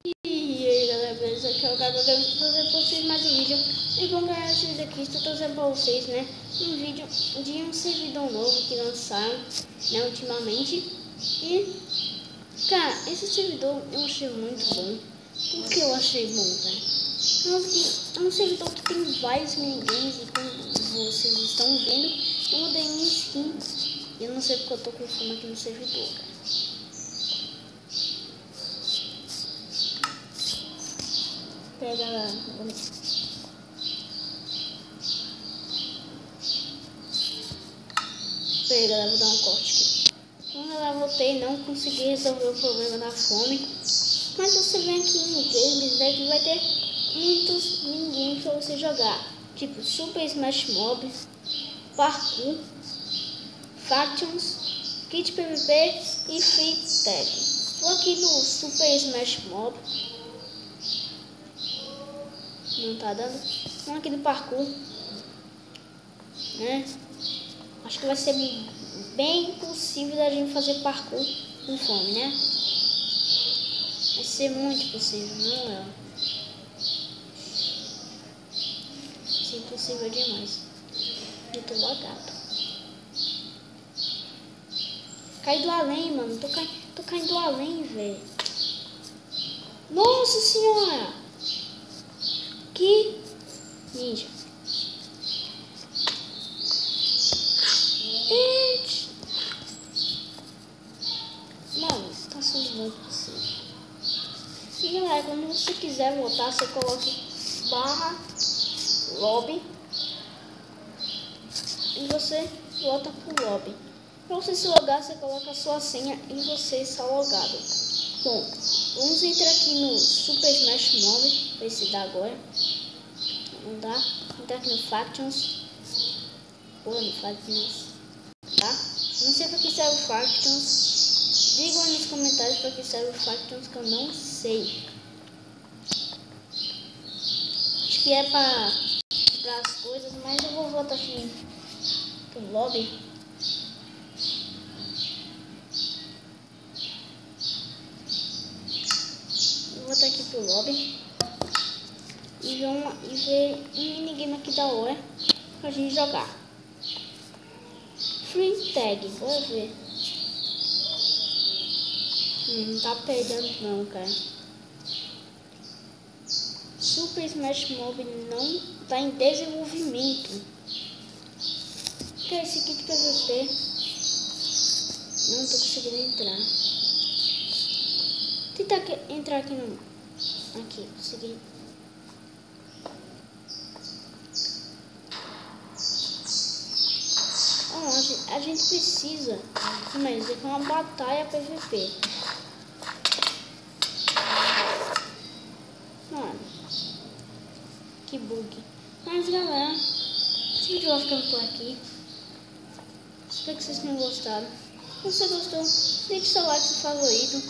E aí galera, beleza? Aqui é o Gabriel, tô trazendo pra vocês mais um vídeo. E bom galera, esse vídeo aqui estou trazendo pra vocês, né, um vídeo de um servidor novo que lançaram, né, ultimamente. E, cara, esse servidor eu achei muito bom. Por que eu achei bom, cara? É um servidor que tem vários minigames e como vocês estão vendo, eu mudei minha skin. E eu não sei porque eu tô com fome aqui no servidor, cara. Pega lá, peraí galera, vou dar um corte aqui. Quando eu voltei, não consegui resolver o problema da fome. Mas você vem aqui em games, né, que vai ter muitos minigames pra você jogar. Tipo Super Smash Mob, Parkour, Factions, Kit PVP e Free Tag. Vou aqui no Super Smash Mob. Não tá dando. Vamos aqui no Parkour, né? Acho que vai ser bem impossível da gente fazer parkour com fome, né? Vai ser muito possível, não é? Vai ser impossível demais. Eu tô lagado. Cai do além, mano. Tô caindo além, velho. Nossa senhora! Que ninja. Mano, tá sendo muito possível. E galera, quando você quiser voltar, você coloque /lobby e você volta pro lobby. Pra você se logar, você coloca a sua senha e você está logado. Bom, vamos entrar aqui no Super Smash Mob, ver se dá agora. Não dá. Entrar aqui no Factions. Ou no Factions, tá? Não sei pra que serve o Factions. Digam aí nos comentários pra que serve o Factions, que eu não sei. Acho que é pra as coisas, mas eu vou voltar aqui pro lobby. Vou voltar aqui pro lobby e ver um minigame aqui da hora pra gente jogar. Free Tag, bora ver. Não tá perdendo não, cara. Super Smash Mob não tá em desenvolvimento. Que é esse kit PVP? Não tô conseguindo entrar. Tentar entrar aqui no... Aqui, consegui. A gente precisa, mas é uma batalha PVP. Mano, que bug. Mas galera, esse vídeo vai ficando por aqui. Espero que vocês tenham gostado. Se você gostou, deixe seu like, seu favorito.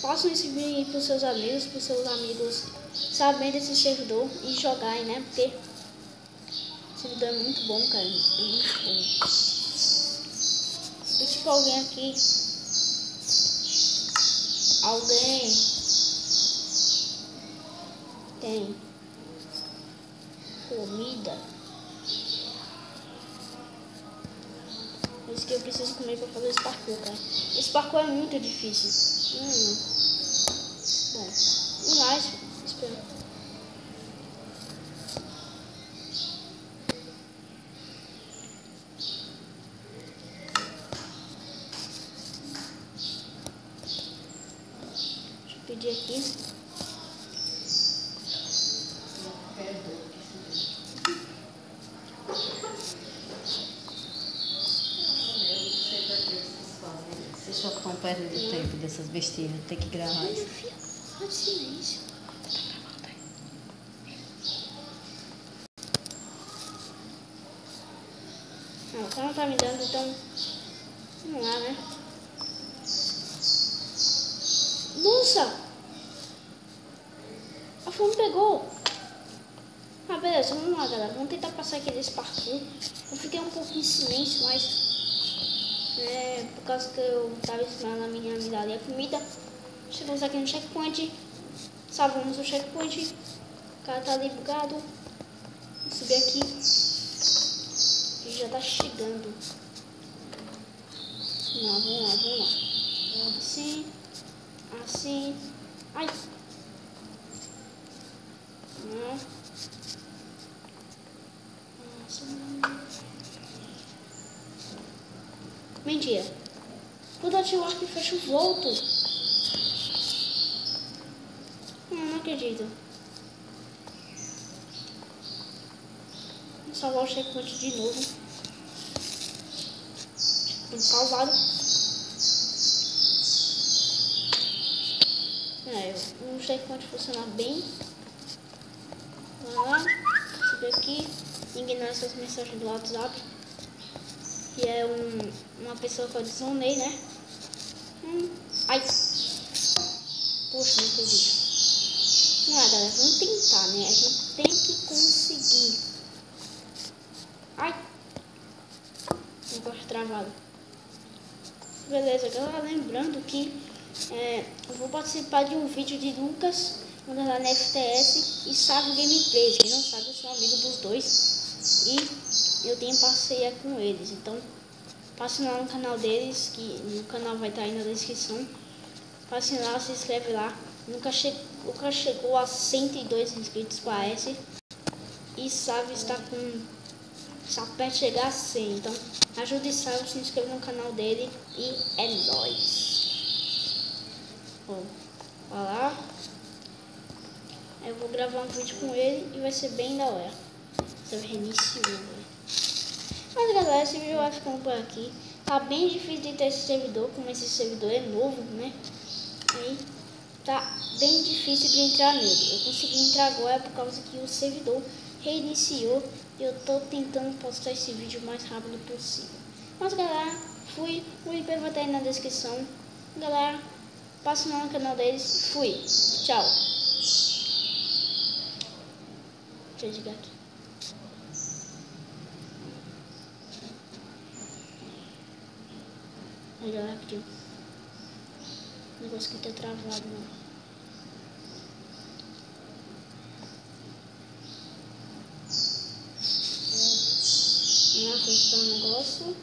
Passem esse vídeo aí pros seus amigos sabendo desse servidor e jogarem, né? Porque esse servidor é muito bom, cara. É muito bom. E tipo alguém aqui. Alguém tem comida? Isso que eu preciso comer pra fazer esse parkour, cara. Esse parkour é muito difícil. Bom, mais. Espera. Pedir aqui. Vocês só estão perdendo tempo dessas besteiras, tem que gravar isso. Pode silêncio. Não, o cara não tá me dando, então vamos lá, né? Nossa! A fome pegou! Ah, beleza, vamos lá, galera. Vamos tentar passar aqui desse parkour. Eu fiquei um pouco em silêncio, mas... por causa que eu tava esperando a minha amiga ali a comida. Chegamos aqui no checkpoint. Salvamos o checkpoint. O cara tá ali bugado. Vou subir aqui. Ele já tá chegando. Vamos lá. Assim. Ai. Mentira. Quando eu ativo o arco e fecho o volto. Não acredito. Vou salvar o checkpoint de novo. Checkpoint salvado. O checkpoint funciona bem. Vamos lá. Subir aqui. Ignorar essas mensagens do WhatsApp. Que é uma pessoa que eu adicionei, né? Ai. Poxa, não acredito. Não é, galera. Vamos tentar, né? A gente tem que conseguir. Ai. Negócio travado. Beleza, galera. Lembrando que eu vou participar de um vídeo de Lucas, lá na FTS e Sávio Gameplays. Quem não sabe, eu sou amigo dos dois. E eu tenho parceria com eles. Então, passe lá no canal deles, que o canal vai estar aí na descrição. Passe lá, se inscreve lá. Nunca chegou a 102 inscritos com a S. E Sávio está perto de chegar a 100. Então, ajude Sávio, se inscreva no canal dele. E é nóis. Bom, olha lá. Eu vou gravar um vídeo com ele e vai ser bem da hora. Você reiniciou, velho. Mas galera, esse vídeo vai ficando por aqui. Tá bem difícil de ter esse servidor, como esse servidor é novo, né? Aí tá bem difícil de entrar nele. Eu consegui entrar agora por causa que o servidor reiniciou. E eu tô tentando postar esse vídeo o mais rápido possível. Mas galera, fui. O IP vai estar aí na descrição. Galera, passe lá no canal deles. Fui. Tchau. Deixa eu desligar aqui. Olha lá, rapidinho. O negócio que tá travado, né? Vamos lá, fechar o negócio.